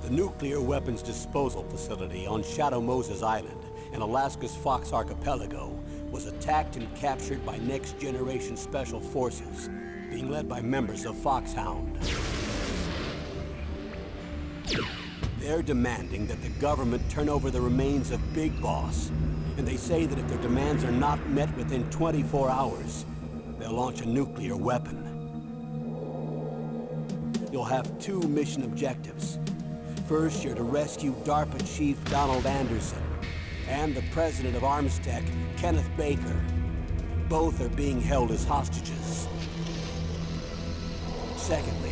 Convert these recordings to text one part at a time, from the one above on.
The nuclear weapons disposal facility on Shadow Moses Island in Alaska's Fox Archipelago was attacked and captured by next-generation special forces, being led by members of Foxhound. They're demanding that the government turn over the remains of Big Boss, and they say that if their demands are not met within 24 hours, they'll launch a nuclear weapon. You'll have two mission objectives. First, you're to rescue DARPA Chief Donald Anderson and the President of Armstech, Kenneth Baker. Both are being held as hostages. Secondly,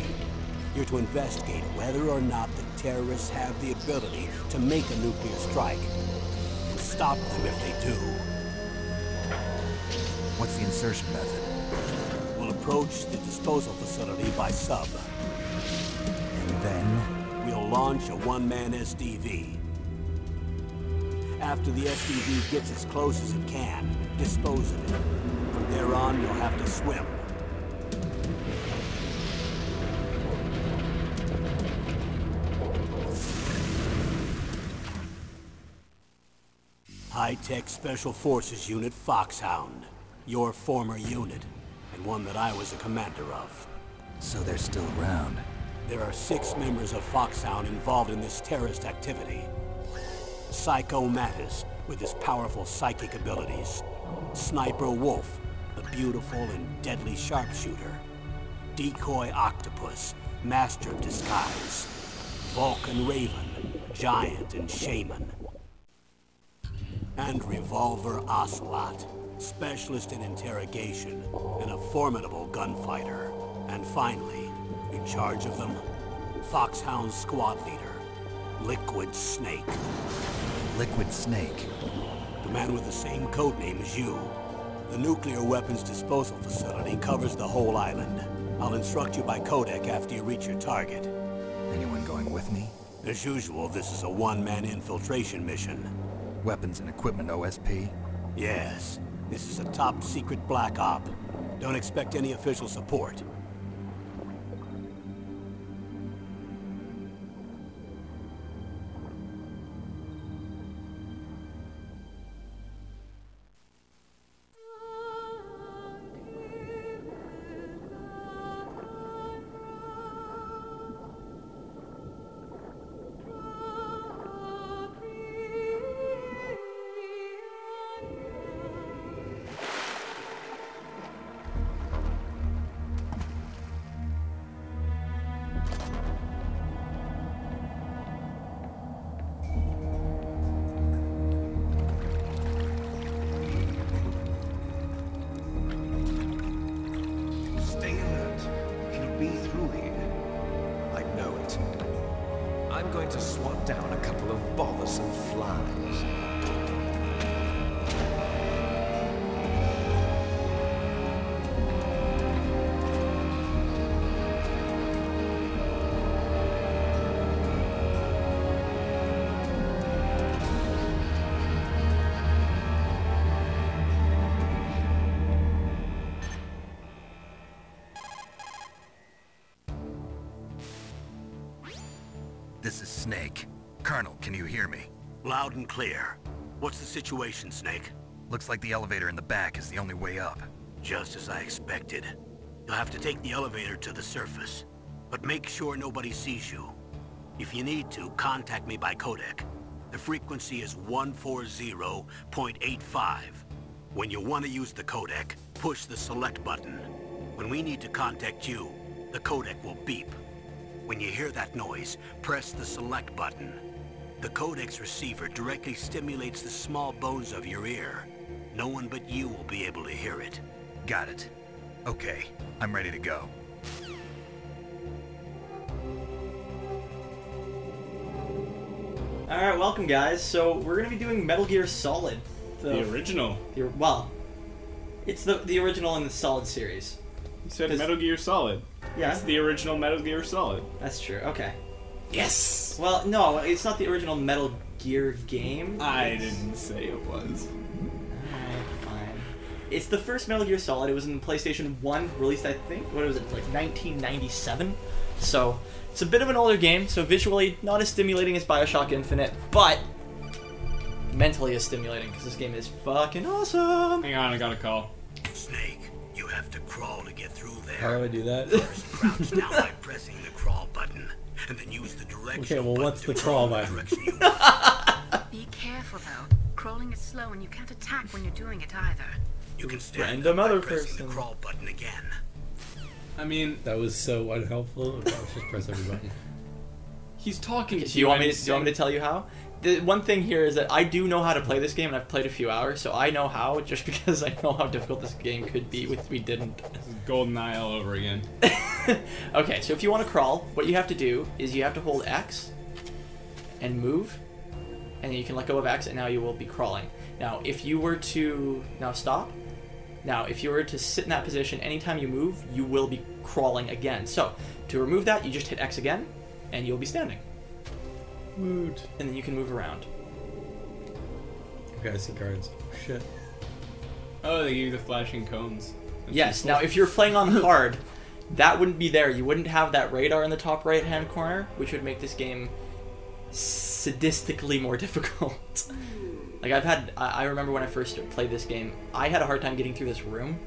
you're to investigate whether or not the terrorists have the ability to make a nuclear strike, and stop them if they do. What's the insertion method? We'll approach the disposal facility by sub. And then? We'll launch a one-man SDV. After the SDV gets as close as it can, dispose of it. From there on, you'll have to swim. High-Tech Special Forces Unit Foxhound. Your former unit, and one that I was a commander of. So they're still around. There are 6 members of Foxhound involved in this terrorist activity. Psycho Mattis, with his powerful psychic abilities. Sniper Wolf, the beautiful and deadly sharpshooter. Decoy Octopus, master of disguise. Vulcan Raven, giant and shaman. And Revolver Ocelot, specialist in interrogation and a formidable gunfighter. And finally, in charge of them, Foxhound's squad leader, Liquid Snake. Liquid Snake? The man with the same codename as you. The nuclear weapons disposal facility covers the whole island. I'll instruct you by codec after you reach your target. Anyone going with me? As usual, this is a one-man infiltration mission. Weapons and equipment OSP? Yes. This is a top-secret black op. Don't expect any official support. I'm going to swat down a couple of bothersome flies. This is Snake. Colonel, can you hear me? Loud and clear. What's the situation, Snake? Looks like the elevator in the back is the only way up. Just as I expected. You'll have to take the elevator to the surface. But make sure nobody sees you. If you need to, contact me by codec. The frequency is 140.85. When you want to use the codec, push the select button. When we need to contact you, the codec will beep. When you hear that noise, press the select button. The codec's receiver directly stimulates the small bones of your ear. No one but you will be able to hear it. Got it. Okay, I'm ready to go. Alright, welcome guys. So we're going to be doing Metal Gear Solid. The original. Well, it's the original in the Solid series. You said Metal Gear Solid. Yeah. It's the original Metal Gear Solid. That's true, okay. Yes! Well, no, it's not the original Metal Gear game. I didn't say it was. Alright, fine. It's the first Metal Gear Solid. It was in PlayStation 1, released I think, what was it, like 1997? So, it's a bit of an older game, so visually not as stimulating as Bioshock Infinite, but mentally as stimulating, because this game is fucking awesome! Hang on, I got a call. Snake, you have to crawl to get through there. How do I do that? First, crouch down by pressing the crawl button, and then use the direction. Okay, well, what's the crawl button? Be careful though. Crawling is slow and you can't attack when you're doing it either. You can stand Random up by other pressing person. the crawl button again. I mean, That was so unhelpful. Let's just press every button. he's talking to Do you want me to tell you how? The one thing here is that I do know how to play this game, and I've played a few hours, so I know how, just because I know how difficult this game could be, which we didn't. This is GoldenEye all over again. Okay, so if you want to crawl, what you have to do is you have to hold X and move, and you can let go of X, and now you will be crawling. Now, if you were to... Now stop. Now, if you were to sit in that position, anytime you move, you will be crawling again. So, to remove that, you just hit X again, and you'll be standing. Woot. And then you can move around. Okay, I see cards. Oh, shit. Oh, they gave you the flashing cones. That's Yes, useful. now if you're playing on hard, that wouldn't be there. You wouldn't have that radar in the top right-hand corner, which would make this game sadistically more difficult. Like, I remember when I first played this game, I had a hard time getting through this room.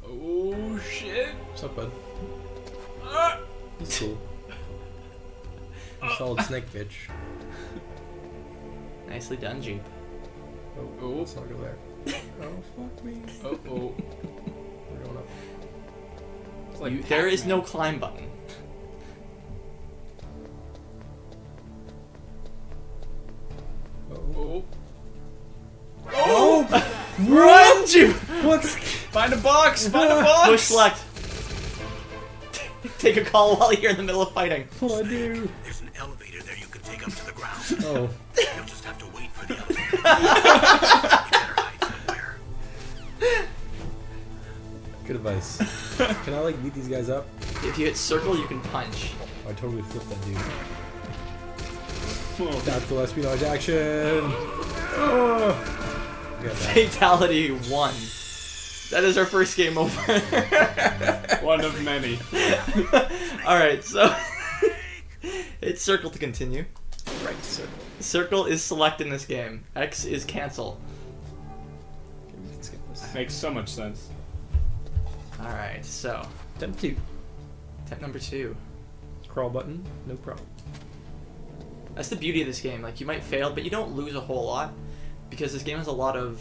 Oh, shit. What's up, bud? Ah! He's cool. Solid Snake, bitch. Nicely done, Jeep. Oh, let's not go there. Oh, fuck me. Oh. We're going up. It's like There is Pac-Man. no climb button. Oh. Oh! Run, Jeep! What's... Find a box! Find a box! Push select. Take a call while you're in the middle of fighting. What do I do? There's an elevator there you can take up to the ground. Oh. You'll just have to wait for the elevator. You better hide somewhere. Good advice. Can I, like, beat these guys up? If you hit circle, you can punch. Oh, I totally flipped that dude. Oh. Tactical espionage action! Oh. Got that. Fatality 1. That is our first game over. One of many. Alright, so hit circle to continue. Right circle. Circle is select in this game. X is cancel. Okay, we can skip this. Makes so much sense. Alright, so Attempt 2. attempt number 2. Crawl button, no problem. That's the beauty of this game. Like, you might fail, but you don't lose a whole lot, because this game has a lot of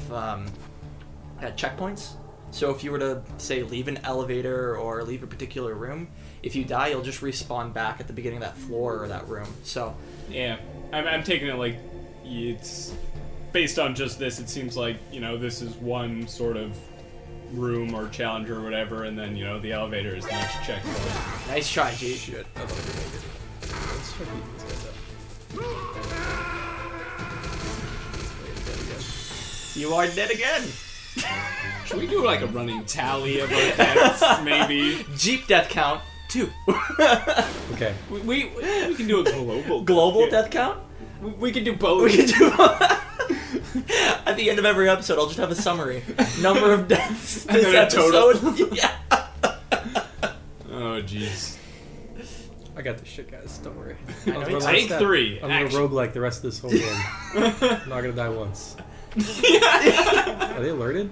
checkpoints. So if you were to, say, leave an elevator or leave a particular room, if you die, you'll just respawn back at the beginning of that floor or that room. So Yeah. I'm taking it like it's based on just this. It seems like, you know, this is one sort of room or challenge or whatever, and then, you know, the elevator is the next checkpoint. nice try, G. Shit, I thought I could make it. Let's try beating these guys up. You are dead again. Should we do like a running tally of our deaths, maybe? Jeep death count 2. Okay. We can do a global Global yeah. death count. We can do both. We can do. At the end of every episode, I'll just have a summary. Number of deaths And this then a total. episode. Yeah. Oh jeez. I got this shit, guys. Don't worry. I know you Take 3. I'm Action. gonna roguelike the rest of this whole game. I'm not gonna die once. Are they alerted?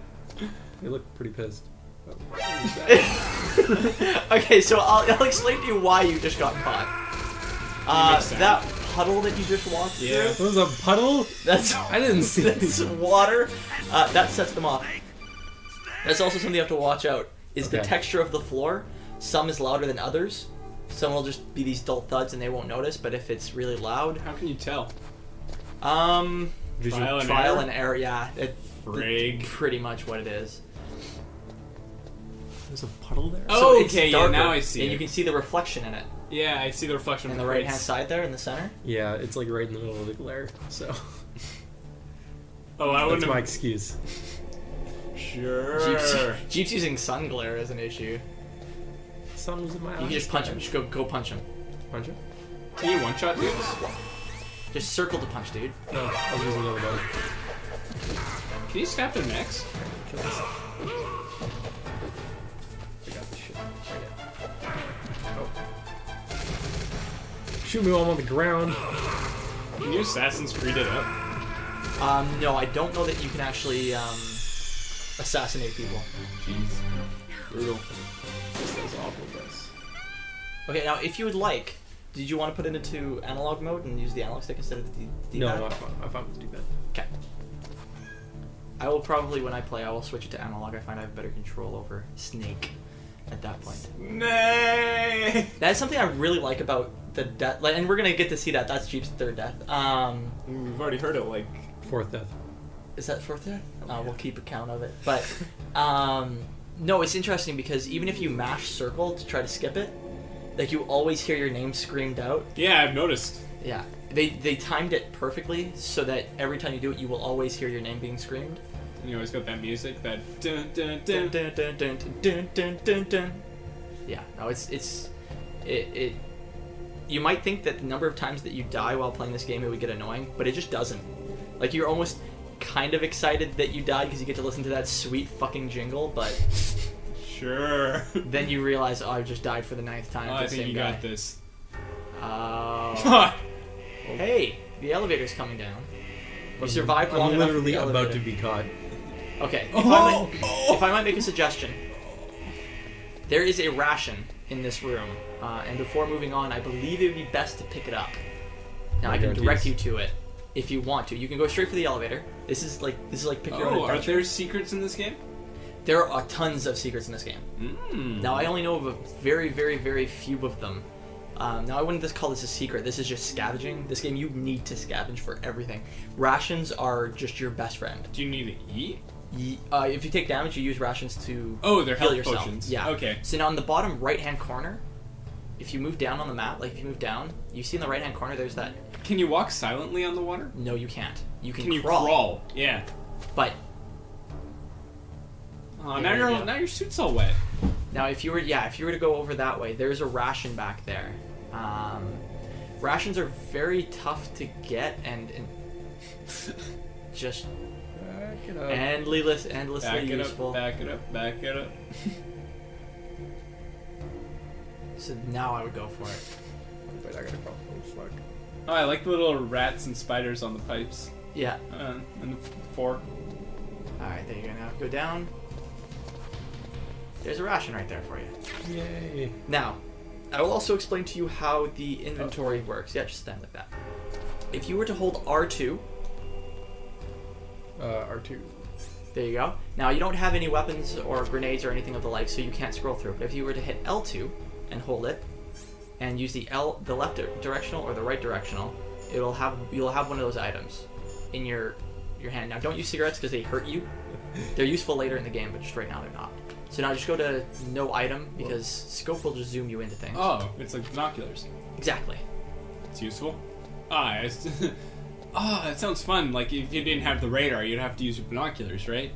They look pretty pissed. Oh, who's that? Okay, so I'll explain to you why you just got caught. That puddle that you just walked Yeah. through. What was a puddle? That's I didn't see that's these. water. That sets them off. That's also something you have to watch out. Is the Okay. texture of the floor. Some is louder than others. Some will just be these dull thuds and they won't notice. But if it's really loud, How can you tell? Visual. trial and error. Yeah, Frig. pretty much what it is. There's a puddle there. Oh, So it's okay, yeah, darker, now I see and it. you can see the reflection in it Yeah, I see the reflection in of the right hand crates. side there in the center. Yeah, it's like right in the middle of the glare. So Oh, I that's wouldn't my have... excuse. Sure. Jeep's using sun glare as an issue. Sun was in my eyes. You can just punch him. Just go punch him. Punch him? Can you one-shot dudes? Just circle to punch, dude. No, I was using the other button. Can you snap their necks? Kill this. I got this shit. Oh. Shoot me while I'm on the ground. Can you Assassin's Creed it up? No, I don't know that you can actually assassinate people. Jeez. Brutal. This is awful, guys. Okay, now if you would like, did you want to put it into analog mode and use the analog stick instead of the D-pad? No, I found with D-pad. Okay. I will probably, when I play, I will switch it to analog. I find I have better control over Snake at that point. Nay! That's something I really like about the death, and we're gonna get to see that. That's Jeep's third death. We've already heard it, like... Fourth death. Is that fourth death? We'll keep a count of it. But no, it's interesting because even if you mash circle to try to skip it, like you always hear your name screamed out. Yeah, I've noticed. Yeah, they timed it perfectly so that every time you do it, you will always hear your name being screamed. And you always got that music, that dun dun Dun, dun. dun, dun, dun, dun, dun, dun, dun. Yeah, no, it. You might think that the number of times that you die while playing this game it would get annoying, but it just doesn't. Like you're almost kind of excited that you died because you get to listen to that sweet fucking jingle, but Sure. then you realize, oh, I just died for the 9th time. Oh, for I the think same you guy. got this. Oh. Hey, the elevator's coming down. You survived long I'm enough for literally the about elevator. to be caught. Okay, if I might make a suggestion, there is a ration in this room, and before moving on, I believe it would be best to pick it up. Now No I can guarantees. direct you to it if you want to. You can go straight for the elevator. This is like pick your own Oh, are adventure. there secrets in this game? There are tons of secrets in this game. Mm. Now I only know of a very, very, very few of them. Now I wouldn't just call this a secret. This is just scavenging. This game you need to scavenge for everything. Rations are just your best friend. Do you need to eat? If you take damage, you use rations to Oh, they're heal health yourself. potions. Yeah. Okay. So now in the bottom right-hand corner, if you move down on the map, like if you move down, you see in the right-hand corner there's that. Can you walk silently on the water? No, you can't. You can, Can you crawl, crawl? Yeah. but Oh, There you go. now your suit's all wet. now if you were to go over that way, there's a ration back there. Rations are very tough to get and just Back it up. endlessly Back it useful. up, back it up, back it up. So now I would go for it. Wait, I gotta crawl. Oh, fuck. Oh, I like the little rats and spiders on the pipes. Yeah. And the fork. Alright, there you go. Now go down. There's a ration right there for you. Yay. Now, I will also explain to you how the inventory works. Yeah, just stand like that. If you were to hold R2, R2. there you go. Now, you don't have any weapons or grenades or anything of the like, so you can't scroll through. But if you were to hit L2 and hold it, and use the left directional or the right directional, you'll have one of those items in your hand. Now, don't use cigarettes because they hurt you. They're useful later in the game, but just right now they're not. So now just go to no item because scope will just zoom you into things. Oh, it's like binoculars. Exactly. It's useful. That sounds fun. Like if you didn't have the radar, you'd have to use your binoculars, right?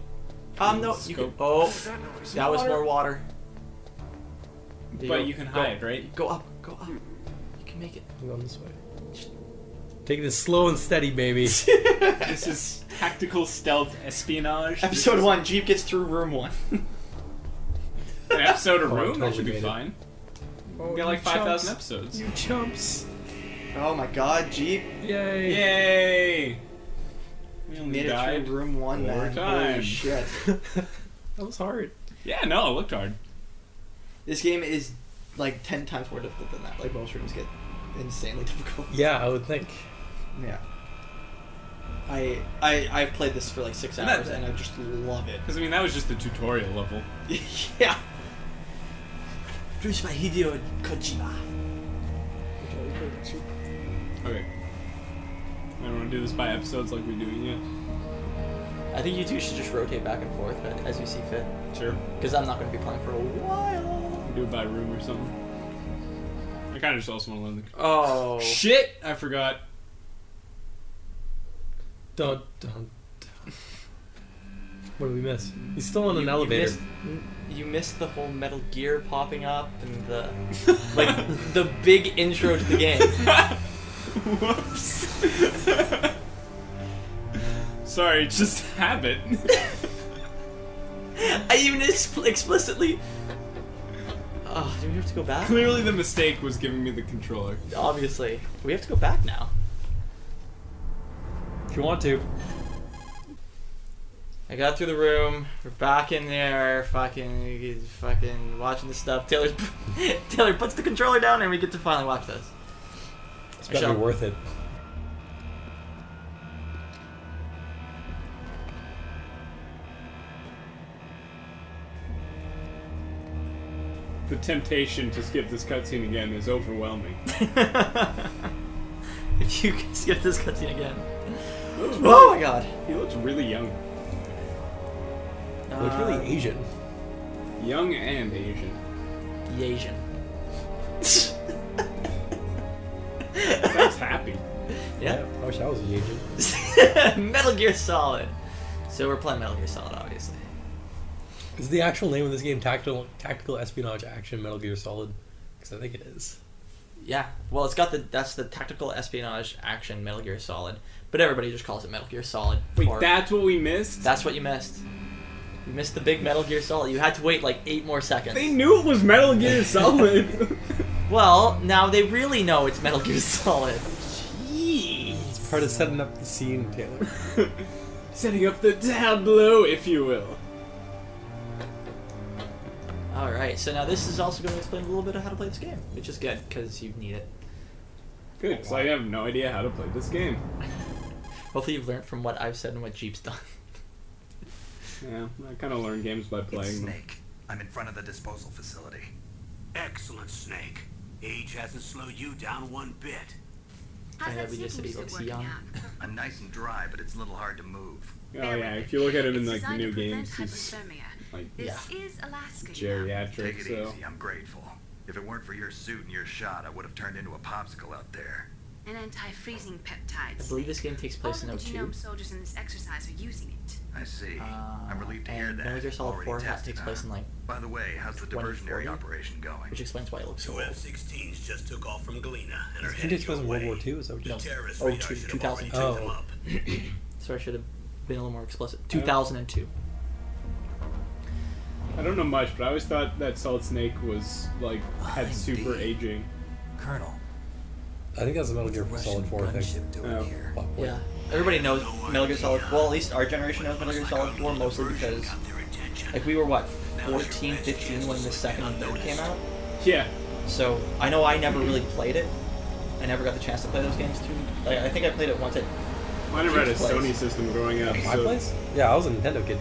No, you can. Scope. Oh, that was more water. There But go. you can Go. hide, right? Go up, go up. You can make it. I'm going this way. Take this slow and steady, baby. This is tactical stealth espionage. Episode 1, Jeep gets through room 1. An episode of Oh, I Room? That totally should be made it. fine. Oh, We got like you 5,000 chumps. episodes. You chumps. Oh my god, Jeep. Yay. Yay! We only Made it died. through room 1, More man. time. Holy shit. That was hard. Yeah, no, it looked hard. This game is like 10 times more difficult than that. Like most rooms get insanely difficult. Yeah, I would think. Yeah. I've played this for like 6 And that- hours and I just love it. Because I mean, that was just the tutorial level. Yeah. Produced by Hideo Kojima. Okay. I don't want to do this by episodes like we're doing it. I think you two should just rotate back and forth as you see fit. Sure. Because I'm not going to be playing for a while. Do it by room or something. I kind of just also want to learn the. Oh. Shit! I forgot. Dun, dun, dun. What did we miss? He's still in an elevator. You missed the whole Metal Gear popping up and the like the big intro to the game. Whoops. Sorry, just habit. I even explicitly. Oh, do we have to go back? Clearly, the mistake was giving me the controller. Obviously, we have to go back now. If you want to. I got through the room. We're back in there, fucking watching the stuff. Taylor puts the controller down, and we get to finally watch this. It's gotta be worth it. The temptation to skip this cutscene again is overwhelming. If you can skip this cutscene again. Oh my god. He looks really young. He looks really Asian. Young and Asian. Asian. Sounds happy. Yeah. I wish I was Asian. Metal Gear Solid. So we're playing Metal Gear Solid, obviously. Is the actual name of this game Tactical Espionage Action Metal Gear Solid? Because I think it is. Yeah. Well, it's got that's the Tactical Espionage Action Metal Gear Solid, but everybody just calls it Metal Gear Solid. Wait, that's what we missed? That's what you missed. You missed the big Metal Gear Solid. You had to wait like 8 more seconds. They knew it was Metal Gear Solid. Well, now they really know it's Metal Gear Solid. Jeez. It's part of setting up the scene, Taylor. Setting up the tableau, if you will. Alright, so now this is also going to explain a little bit of how to play this game, which is good, because you need it. Good, because I have no idea how to play this game. Hopefully you've learned from what I've said and what Jeep's done. Yeah, I kind of learn games by It's playing them. Snake. I'm in front of the disposal facility. Excellent, Snake. Age hasn't slowed you down one bit. I know we just said he looks young. I'm nice and dry, but it's a little hard to move. Oh yeah, if you look at him in like the new games, he's hypothermia. like This is Alaska. geriatric, Take it so... easy, I'm grateful. If it weren't for your suit and your shot, I would have turned into a popsicle out there. And anti-freezing I peptides. believe this game takes All place of in the 02. genome soldiers in this exercise are using it. I see. I'm relieved to hear And that. Metal Gear Solid Already 4 tested, takes huh? place in like, By the way, how's the 2040? diversionary operation going? which explains why it looks so Two old. F-16s just took off from Galena and are I think headed it was your in World way. War II, is that what you The said? terrorist Oh, radar two- should have already 2000. picked them up. So I should have been a little more explicit. 2002. I don't know much, but I always thought that Solid Snake was, like, had super aging. Colonel, I think that's a Metal Gear Solid 4 thing. gunship doing Oh. here? Probably. Yeah. Everybody knows Metal Gear Solid 4. Well, at least our generation knows Metal Gear Solid 4 mostly because, like, we were, what, 14, 15 when the second and third came out? Yeah. So, I know I never really played it. I never got the chance to play those games too. Like, I think I played it once at... I never had a Jeep's place. Sony system growing up, My so... place? Yeah, I was a Nintendo kid.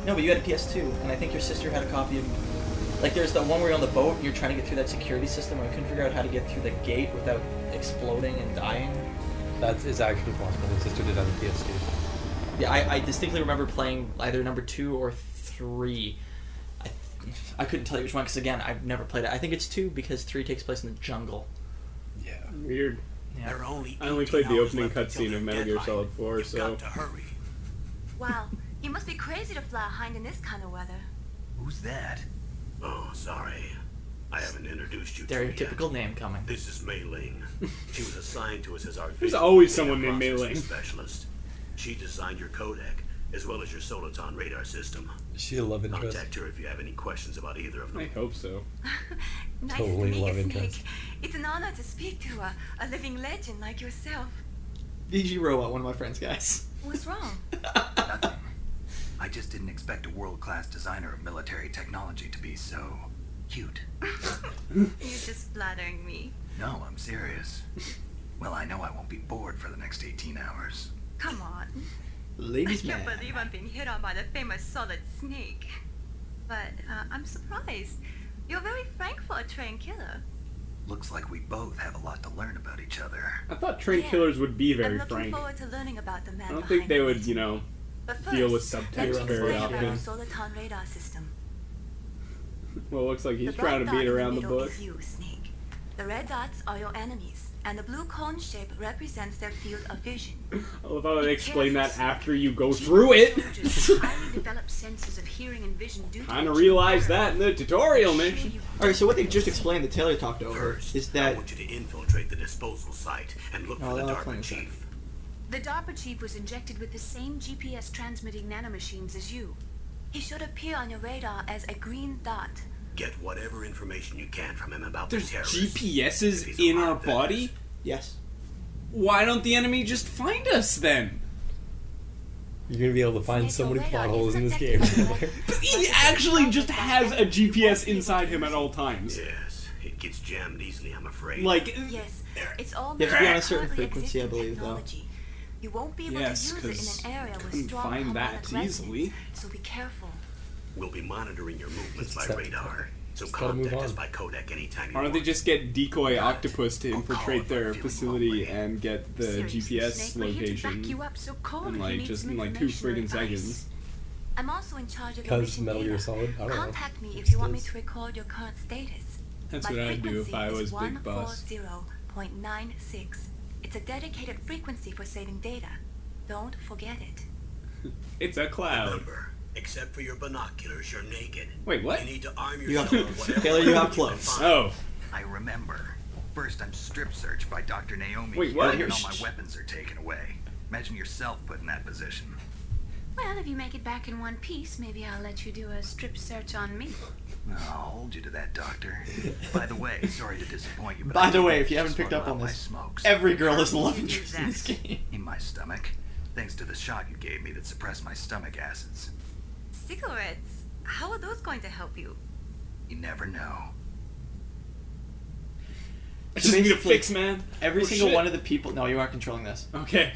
No, but you had a PS2, and I think your sister had a copy of... Like, there's the one where you're on the boat, and you're trying to get through that security system, and I couldn't figure out how to get through the gate without exploding and dying. That is actually possible. My sister did have a PS2. Yeah, I distinctly remember playing either number 2 or 3. I couldn't tell you which one, because again, I've never played it. I think it's 2, because 3 takes place in the jungle. Yeah. Weird. Yeah. There are only I only 18 played the hours opening left until cutscene their of Metal Gear deadline. Solid 4, You've so... got to hurry. Wow, you must be crazy to fly hind in this kind of weather. Who's that? Oh, sorry. I haven't introduced you to Stereotypical yet. name coming. This is Mei Ling. She was assigned to us as our There's visual always data someone named Mei processing Ling. specialist. She designed your codec, as well as your Soliton radar system. Is she a love interest? Contact her if you have any questions about either of I them. hope so. Nice Totally to meet love you, interest. Snake. It's an honor to speak to a living legend like yourself. VG Robot, one of my friends, guys. What's wrong? Nothing. I just didn't expect a world-class designer of military technology to be so cute. You're just flattering me. No, I'm serious. Well, I know I won't be bored for the next 18 hours. Come on. Ladies I man. can't believe I'm being hit on by the famous Solid Snake. But I'm surprised. You're very frank for a trained killer. Looks like we both have a lot to learn about each other. I thought trained Yeah. killers would be I'm very looking frank. forward to learning about the man I don't behind think they the would, mystery. you know, But first, deal with let me subtext very explain about often. our Soliton radar system. Well, it looks like he's The trying to black beat dot in around the middle bush. is you, Snake. The red dots are your enemies, and the blue cone shape represents their field of vision. I love how they explain that Careful, after you go Snake. through it. Soldiers with highly developed senses of hearing and vision due to Kind of ancient realized terror. that in the tutorial Sure mission. you Alright, so what they just explained that Taylor talked over First, is I that... want you to infiltrate the disposal site and look Oh, for the I'll DARPA explain that. chief. The DARPA chief was injected with the same GPS transmitting nanomachines as you. He should appear on your radar as a green dot. Get whatever information you can from him about There's the terrorists. GPSs If he's in alive, our that body? is. Yes. Why don't the enemy just find us then? You're gonna be able to find Snake, so your many radar plot holes in this isn't game. detected. But he actually just has a GPS inside him at all times. Yes, it gets jammed easily, I'm afraid. Like, Yes, it's all You have to be on a currently certain frequency, I existing believe, though. technology. You won't be able Yes, to use 'cause it in an area with couldn't strong find that harmonic easily. resonance, so be careful. We'll be monitoring your movements by Just radar. So gotta move contact us on. by codec anytime you why don't want. they just get decoy Got it. octopus to I'll call infiltrate if their I'm feeling facility lonely. and get the Seriously, GPS Snake, we're here to back location you up, so call in if you like need just some in like 2 information or friggin' advice. seconds? I'm also in charge of the Because mission Metal Gear data. Solid, I don't know. Contact me if Just you want me is. to record your current status. That's My what I'd do if frequency I is was Big Boss. 140.96. It's a dedicated frequency for saving data. Don't forget it. It's a cloud. Remember, except for your binoculars, you're naked. Wait, what? You need to arm You have- yourself with whatever Taylor, you have can clothes. find. Oh, I remember. First, I'm strip searched by Dr. Naomi. Wait, what? And all my weapons are taken away. Imagine yourself put in that position. Well, if you make it back in one piece, maybe I'll let you do a strip search on me. I'll hold you to that, Doctor. By the way, sorry to disappoint you, but By I the do way, manage if you to haven't picked smuggle up on out my this, smokes. every girl is a love How do you interest do in this that? game. In my stomach, thanks to the shot you gave me that suppressed my stomach acids. Cigarettes? How are those going to help you? You never know. I just need a basically, fix, man. Every Oh, single shit. one of the people... No, you aren't controlling this. Okay.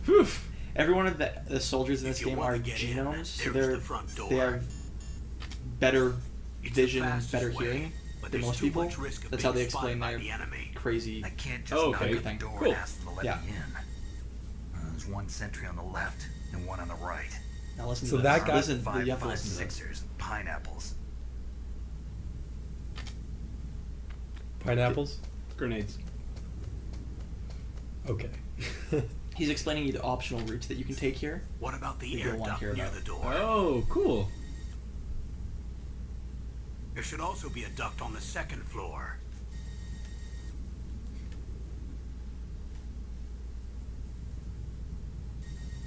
Whew. Every one of the soldiers in this If you game wanna are get in, genomes, so there's the front door. they have better It's the vision and fastest better way, hearing but than there's most too people. much risk of That's being how they spotted explain by their the enemy. crazy... I can't just Oh, knock okay. at the door Cool. and ask them to let Yeah. me in. There's one sentry on the left and one on the right. Now listen So to that this. guy- Listen, Five, you have to five, listen to this. sixers and pineapples. Pineapples? Grenades. Okay. He's explaining you the optional routes that you can take here. What about the You air don't want to duct hear near about. the door? Oh, cool. There should also be a duct on the second floor.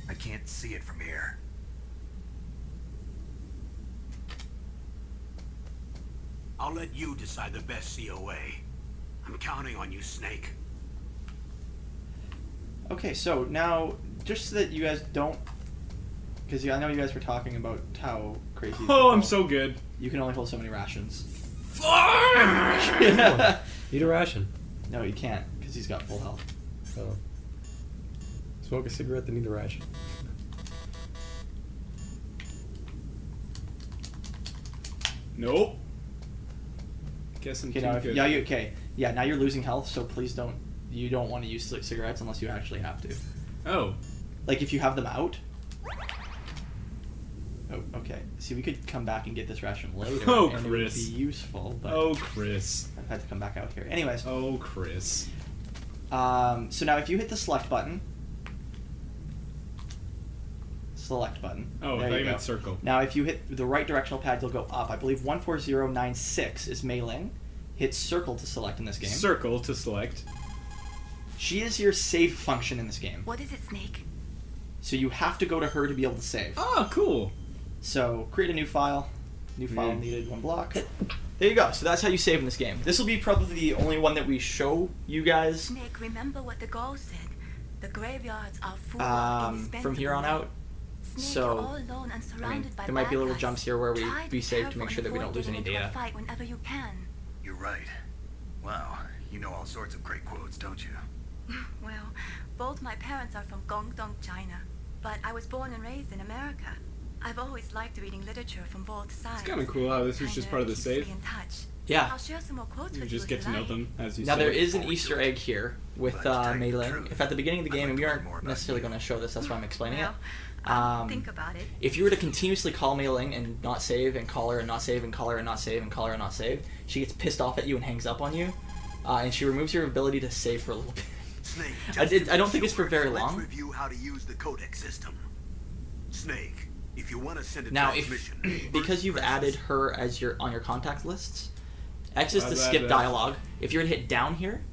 I can't see it from here. I'll let you decide the best COA. I'm counting on you, Snake. Okay, so now, just so that you guys don't... Because I know you guys were talking about how crazy... Oh, I'm so good. You can only hold so many rations. Eat a ration. No, you can't, because he's got full health. Oh. Smoke a cigarette, then eat a ration. Nope. Guess I'm Okay, too now, good. yeah, now you're losing health, so please don't... You don't want to use cigarettes unless you actually have to. Oh. Like, if you have them out... Oh, okay. See, we could come back and get this ration later, Oh, and Chris. it would be useful, but Oh, Chris. I've had to come back out here. Anyways, Oh, Chris. so now if you hit the select button... Oh, There I thought you you go. meant circle. Now, if you hit the right directional pad, you'll go up. I believe 14096 is Mei Ling. Hit circle to select in this game. Circle to select. She is your save function in this game. What is it, Snake? So you have to go to her to be able to save. Oh, cool. So create a new file. New file Mm. needed, one block. There you go. So that's how you save in this game. This will be probably the only one that we show you guys Snake, remember what the Gauls said. The graveyards are full from here on out. Snake, So, you're all alone and surrounded by there might be bad little guys. jumps here where we Try be safe to careful make sure and that we don't avoid lose any getting into a data. fight whenever you can. You're right. Wow, you know all sorts of great quotes, don't you? Well, both my parents are from Guangdong, China, but I was born and raised in America. I've always liked reading literature from both sides. It's kind of cool how this is just part of the Kinda keeps save. me in touch. Yeah. I'll share some more quotes You with just if get to know like. them as you Now say. there is an Easter egg here with But to tell you the Mei Ling. truth, If at the beginning of the game, and we I'd like to learn more aren't about necessarily you. going to show this, that's why I'm explaining Well, it. I'll think about it. If you were to continuously call Mei Ling and not save, and call her and not save, and call her and not save, and call her and not save, she gets pissed off at you and hangs up on you, and she removes your ability to save for a little bit. Snake, I don't think it's for very let's long. review how to use the codec system. Snake, if you want to send a Now, transmission, because you've press added her as your on your contact lists, X is to I've skip added- dialogue. If you were to hit down here,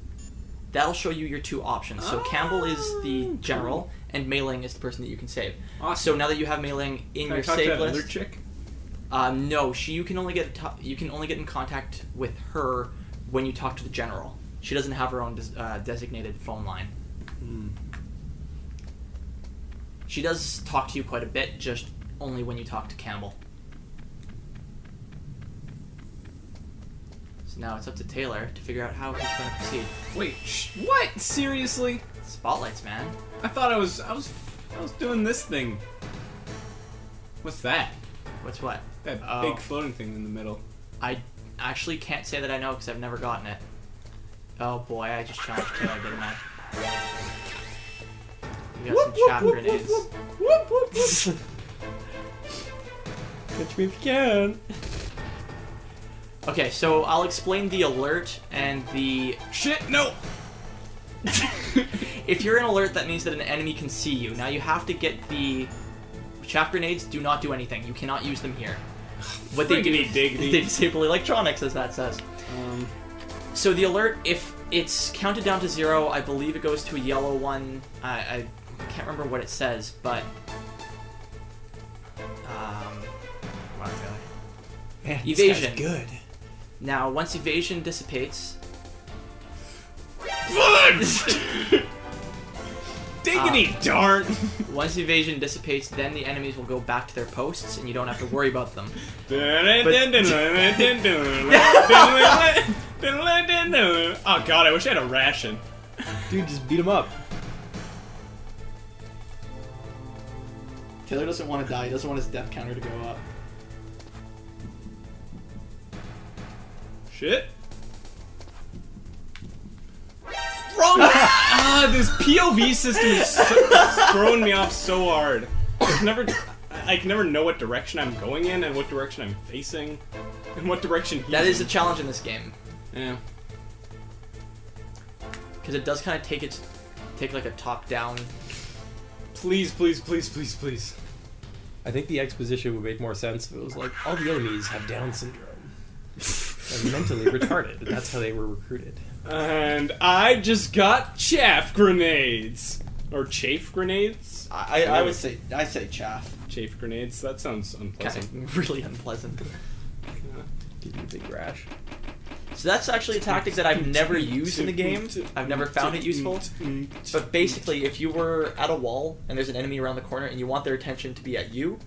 that'll show you your two options. So Campbell is the general, and Mei Ling is the person that you can save. Awesome. So now that you have Mei Ling in Can I your talk to save that other list, chick? no, you can only get you can only get in contact with her when you talk to the general. She doesn't have her own designated phone line. She does talk to you quite a bit, just only when you talk to Campbell. So now it's up to Taylor to figure out how he's going to proceed. Wait, what? Seriously? Spotlights, man. I thought I was doing this thing. What's that? What's what? That Oh. big floating thing in the middle. I actually can't say that I know because I've never gotten it. Oh boy, I just challenged Taylor, didn't I? You got some chaff grenades. Catch me if you can. Okay, so I'll explain the alert and the... Shit, no! If you're in alert, that means that an enemy can see you. Now you have to get the... Chaff grenades do not do anything. You cannot use them here. What they do Friggity is diggity. they disable electronics, as that says. So the alert, if it's counted down to 0, I believe it goes to a yellow one. I can't remember what it says, but... wow, Man, Evasion. This guy's good. Now, once evasion dissipates... Diggity darn! Once evasion dissipates, then the enemies will go back to their posts, and you don't have to worry about them. Oh god, I wish I had a ration. Dude, just beat him up. Taylor doesn't want to die. He doesn't want his death counter to go up. Shit. Wrong! This POV system is throwing me off so hard. I can never know what direction I'm going in and what direction I'm facing and what direction he's That is a in. challenge in this game. Yeah. Because it does kind of take like a top-down... Please, please, please, please, please. I think the exposition would make more sense if it was like, all the enemies have Down syndrome. And mentally retarded. That's how they were recruited. And I just got chaff grenades. Or chafe grenades? I would say... I say chaff. Chafe grenades? That sounds unpleasant. Kind of really unpleasant. Give you a big rash. So that's actually a tactic that I've never used in the game. I've never found it useful. But basically, if you were at a wall and there's an enemy around the corner and you want their attention to be at you,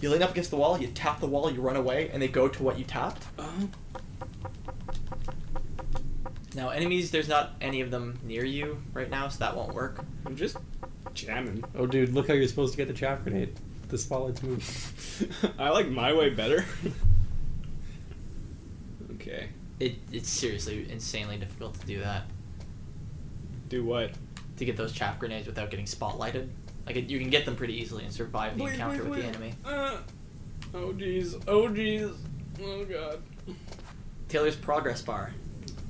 you lean up against the wall, you tap the wall, you run away, and they go to what you tapped. Now, enemies, there's not any of them near you right now, so that won't work. I'm just jamming. Oh, dude, look how you're supposed to get the chaff grenade. The spotlights move. I like my way better. Okay. It's seriously insanely difficult to do that. Do what? To get those chaff grenades without getting spotlighted. Like, you can get them pretty easily and survive the encounter with the enemy. Oh jeez. Oh jeez. Oh god. Taylor's progress bar.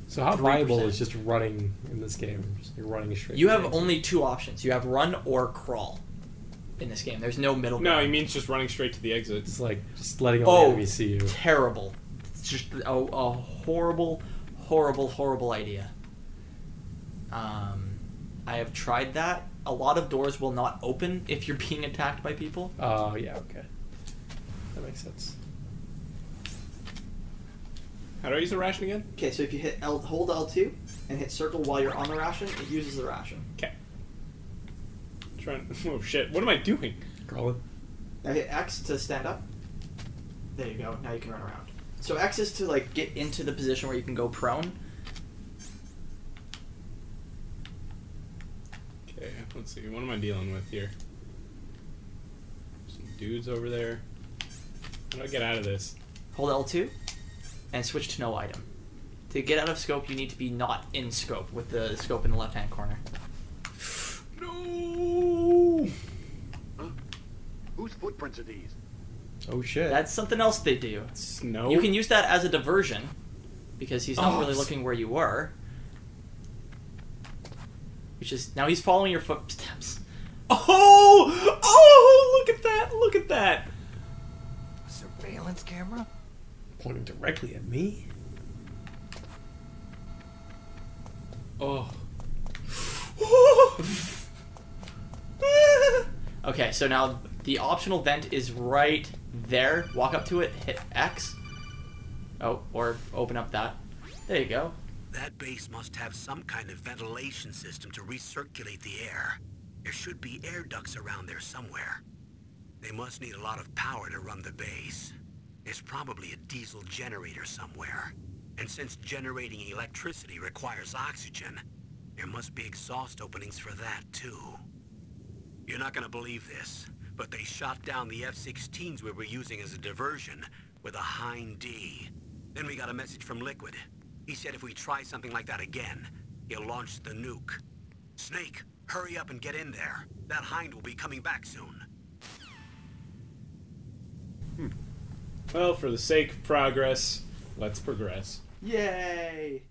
So how 3%. viable is just running in this game? Just like running straight. You to have the only two options. You have run or crawl in this game. There's no middle No, ground. he means just running straight to the exits. It's like just letting all the Oh, enemies see you. terrible. It's just a horrible, horrible, horrible idea. I have tried that. A lot of doors will not open if you're being attacked by people. Oh, yeah, okay. That makes sense. How do I use the ration again? Okay, so if you hit hold L2 and hit circle while you're on the ration, it uses the ration. Okay. Oh shit, what am I doing? Crawling. Now hit X to stand up. There you go. Now you can run around. So X is to like get into the position where you can go prone. Let's see, what am I dealing with here? Some dudes over there. How do I get out of this? Hold L2 and switch to no item. To get out of scope, you need to be not in scope with the scope in the left-hand corner. No! Whose footprints are these? Oh shit. That's something else they do. Snow? You can use that as a diversion because he's not really looking where you were. Which is now he's following your footsteps. Oh! Oh! Look at that! Look at that! A surveillance camera? Pointing directly at me? Oh. Okay, so now the optional vent is right there. Walk up to it, hit X. Oh, or open up that. There you go. That base must have some kind of ventilation system to recirculate the air. There should be air ducts around there somewhere. They must need a lot of power to run the base. There's probably a diesel generator somewhere. And since generating electricity requires oxygen, there must be exhaust openings for that too. You're not gonna believe this, but they shot down the F-16s we were using as a diversion with a Hind D. Then we got a message from Liquid. He said if we try something like that again, he'll launch the nuke. Snake, hurry up and get in there. That Hind will be coming back soon. Well, for the sake of progress, let's progress. Yay!